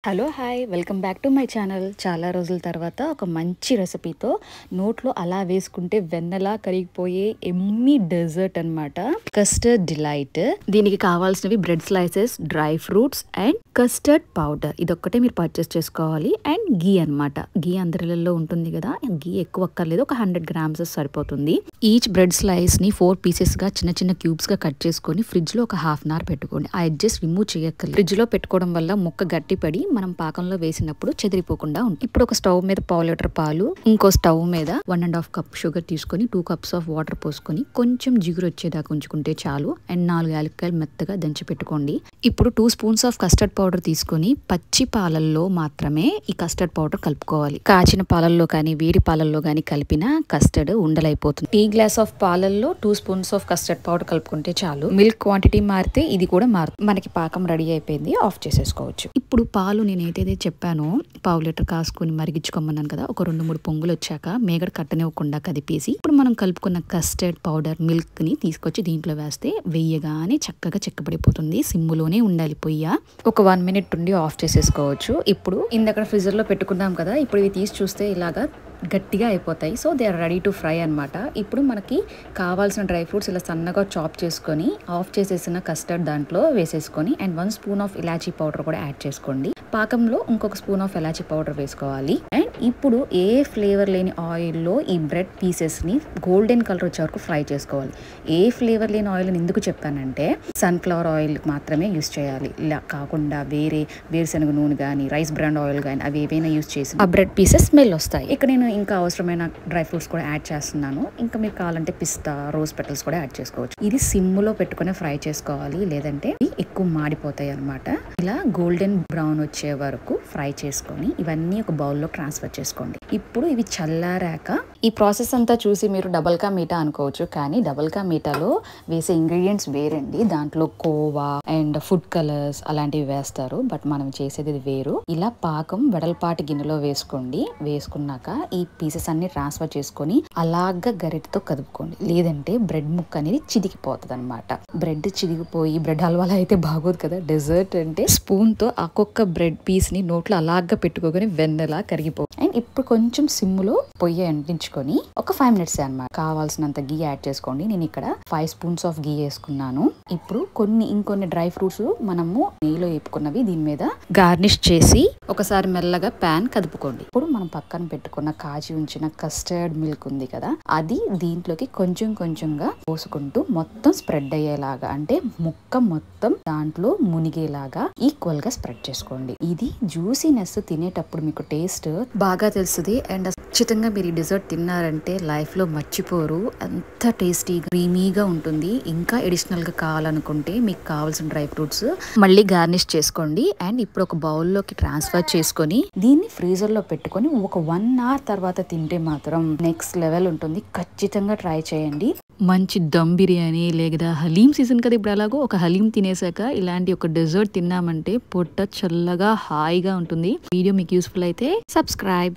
Hello hi welcome back to my channel. చాలా రోజుల తర్వాత ఒక మంచి రెసిపీతో నోట్లో అలా వేసుకుంటే వెన్నలా కరిగిపోయే ఎమ్మీ డెజర్ట్ అన్నమాట, కస్టర్డ్ డిలైట్. దీనికి కావాల్సినవి bread slices, dry fruits and custard powder. ఇదొక్కటే మీరు పర్చేస్ చేసుకోవాలి. అండ్ గీ అన్నమాట. గీ అందరిలో ఉంటుంది కదా, గీ ఎక్కువ అక్కర్లేదు, ఒక 100 grams సరిపోతుంది. ఈచ్ బ్రెడ్ స్లైస్ ని 4 pieces గా చిన్న చిన్న క్యూబ్స్ గా కట్ చేసుకొని ఫ్రిడ్జ్ లో ఒక ½ hour పెట్టుకోండి. ఆ ఎడ్జెస్ రిమూవ్ చేయక్కర్లేదు. ఫ్రిడ్జ్ లో పెట్టుకోవడం వల్ల ముక్క గట్టిపడి మనం పాకంలో వేసినప్పుడు చెదిరిపోకుండా ఉంటుంది. ఇప్పుడు ఒక స్టవ్ మీద 1/2 లీటర్ పాలు, ఇంకో స్టవ్ మీద 1.5 cup షుగర్ తీసుకొని 2 cups ఆఫ్ వాటర్ పోసుకొని కొంచెం జిగురు వచ్చేదాకా ఉంచుకుంటే చాలు. అండ్ 4 యాలక్కాయలు మెత్తగా దంచి పెట్టుకోండి. ఇప్పుడు 2 spoons ఆఫ్ కస్టర్డ్ పౌడర్ తీసుకొని పచ్చి పాలల్లో మాత్రమే ఈ కస్టర్డ్ పౌడర్ కలుపుకోవాలి. కాచిన పాలల్లో కానీ వేడి పాలల్లో కానీ కలిపిన కస్టర్డ్ ఉండలైపోతుంది. టీ గ్లాస్ ఆఫ్ పాలల్లో 2 spoons ఆఫ్ కస్టర్డ్ పౌడర్ కలుపుకుంటే చాలు. మిల్క్ క్వాంటిటీ మారితే ఇది కూడా మారుతుంది. మనకి పాకం రెడీ అయిపోయింది, ఆఫ్ చేసేసుకోవచ్చు. ఇప్పుడు పాలు నేను ఏదైతే చెప్పానో 1/2 లీటర్ కాసుకొని మరిగించుకోమన్నాను కదా, ఒక 2-3 పొంగులు వచ్చాక మేగడ కట్టనివ్వకుండా కదిపేసి ఇప్పుడు మనం కలుపుకున్న కస్టర్డ్ పౌడర్ మిల్క్ ని తీసుకొచ్చి దీంట్లో వేస్తే వేయగానే చక్కగా చెక్కబడిపోతుంది. సిమ్ములోనే ఉండాలి పొయ్య. ఒక 1 minute ఉండి ఆఫ్ చేసేసుకోవచ్చు. ఇప్పుడు ఇందక్కడ ఫ్రిజర్ లో పెట్టుకున్నాం కదా, ఇప్పుడు ఇవి తీసి చూస్తే ఇలాగా గట్టిగా అయిపోతాయి. So they are ready to fry అనమాట. ఇప్పుడు మనకి కావాల్సిన డ్రై ఫ్రూట్స్ ఇలా సన్నగా చాప్ చేసుకొని ఆఫ్ చేసేసిన కస్టర్డ్ దాంట్లో వేసేసుకొని and 1 spoon of elaichi powder కూడా యాడ్ చేసుకోండి. పాకంలో ఇంకొక స్పూన్ ఆఫ్ ఇలాచీ పౌడర్ వేసుకోవాలి. అండ్ ఇప్పుడు ఏ ఫ్లేవర్ లేని ఆయిల్లో ఈ బ్రెడ్ పీసెస్ ని గోల్డెన్ కలర్ వచ్చే వరకు ఫ్రై చేసుకోవాలి. ఏ ఫ్లేవర్ లేని ఆయిల్ ఎందుకు చెప్పానంటే సన్ఫ్లవర్ ఆయిల్ మాత్రమే యూస్ చేయాలి. ఇలా కాకుండా వేరుశనగ నూనె కానీ రైస్ బ్రాండ్ ఆయిల్ కానీ అవి ఏవైనా యూస్ చేసి ఆ బ్రెడ్ పీసెస్ స్మెల్ వస్తాయి. ఇక్కడ నేను ఇంకా అవసరమైన డ్రై ఫ్రూట్స్ కూడా యాడ్ చేస్తున్నాను. ఇంకా మీకు కావాలంటే పిస్తా, రోజ్ పెటల్స్ కూడా యాడ్ చేసుకోవచ్చు. ఇది సిమ్ లో పెట్టుకుని ఫ్రై చేసుకోవాలి, లేదంటే ఎక్కువ మాడిపోతాయి అనమాట. ఇలా గోల్డెన్ బ్రౌన్ వచ్చే వరకు ఫ్రై చేసుకొని ఇవన్నీ ఒక బౌల్లో ట్రాన్స్ఫర్ చేసుకోండి. ఇప్పుడు ఇవి చల్లారాక ఈ ప్రాసెస్ అంతా చూసి మీరు డబల్ కా మీఠా అనుకోవచ్చు, కానీ డబల్ కా మీఠాలో వేసే ఇంగ్రీడియంట్స్ వేరండి. దాంట్లో కోవా అండ్ ఫుడ్ కలర్స్ అలాంటివి వేస్తారు, బట్ మనం చేసేది వేరు. ఇలా పాకం వెడల్పాటి గిన్నెలో వేసుకోండి. వేసుకున్నాక ఈ పీసెస్ అన్ని ట్రాన్స్ఫర్ చేసుకొని అలాగా గరిటతో కదుపుకోండి, లేదంటే బ్రెడ్ ముక్క అనేది చిదికిపోతుంది అనమాట. బ్రెడ్ చిదిగిపోయి బ్రెడ్ హల్వాలా అయితే బాగోదు కదా. డెజర్ట్ అంటే స్పూన్ తో ఒక్కొక్క బ్రెడ్ పీస్ ని నోట్లో అలాగా పెట్టుకోగానే వెన్నెలా కరిగిపో. అండ్ ఇప్పుడు కొంచెం సిమ్ లో పొయ్యి అంటించుకొని ఒక 5 minutes అనమాట. కావాల్సినంత గీ యాడ్ చేసుకోండి. నేను ఇక్కడ 5 spoons ఆఫ్ గీ వేసుకున్నాను. ఇప్పుడు ఇంకొన్ని డ్రై ఫ్రూట్స్ మనము నెయ్యిలో వేపుకున్నవి దీని మీద గార్నిష్ చేసి ఒకసారి మెల్లగా ప్యాన్ కదుపుకోండి. ఇప్పుడు మనం పక్కన పెట్టుకున్న కాచి ఉంచిన కస్టర్డ్ మిల్క్ ఉంది కదా, అది దీంట్లోకి కొంచెం కొంచెంగా పోసుకుంటూ మొత్తం స్ప్రెడ్ అయ్యేలాగా, అంటే ముక్క మొత్తం దాంట్లో మునిగేలాగా ఈక్వల్ గా స్ప్రెడ్ చేసుకోండి. ఇది జ్యూసీనెస్ తినేటప్పుడు మీకు టేస్ట్ బాగా తెలుస్తుంది. అండ్ ఖచ్చితంగా మీరు ఈ డెజర్ట్ తిన్నారంటే లైఫ్ లో మర్చిపోరు. అంత టేస్టీ క్రీమీగా ఉంటుంది. ఇంకా అడిషనల్ గా కావాలనుకుంటే మీకు కావాల్సిన డ్రై ఫ్రూట్స్ మళ్ళీ గార్నిష్ చేసుకోండి. అండ్ ఇప్పుడు ఒక బౌల్లోకి ట్రాన్స్ఫర్ చేసుకొని దీన్ని ఫ్రీజర్ లో పెట్టుకొని ఒక 1 hour తర్వాత తింటే మాత్రం నెక్స్ట్ లెవెల్ ఉంటుంది. ఖచ్చితంగా ట్రై చేయండి. మంచి దమ్ బిర్యానీ లేదా హలీం సీజన్ కదా ఇప్పుడు, అలాగో ఒక హలీం తినేసాక ఇలాంటి ఒక డెజర్ట్ తిన్నామంటే పొట్ట చల్లగా హాయిగా ఉంటుంది. వీడియో మీకు యూస్ఫుల్ అయితే సబ్స్క్రైబ్.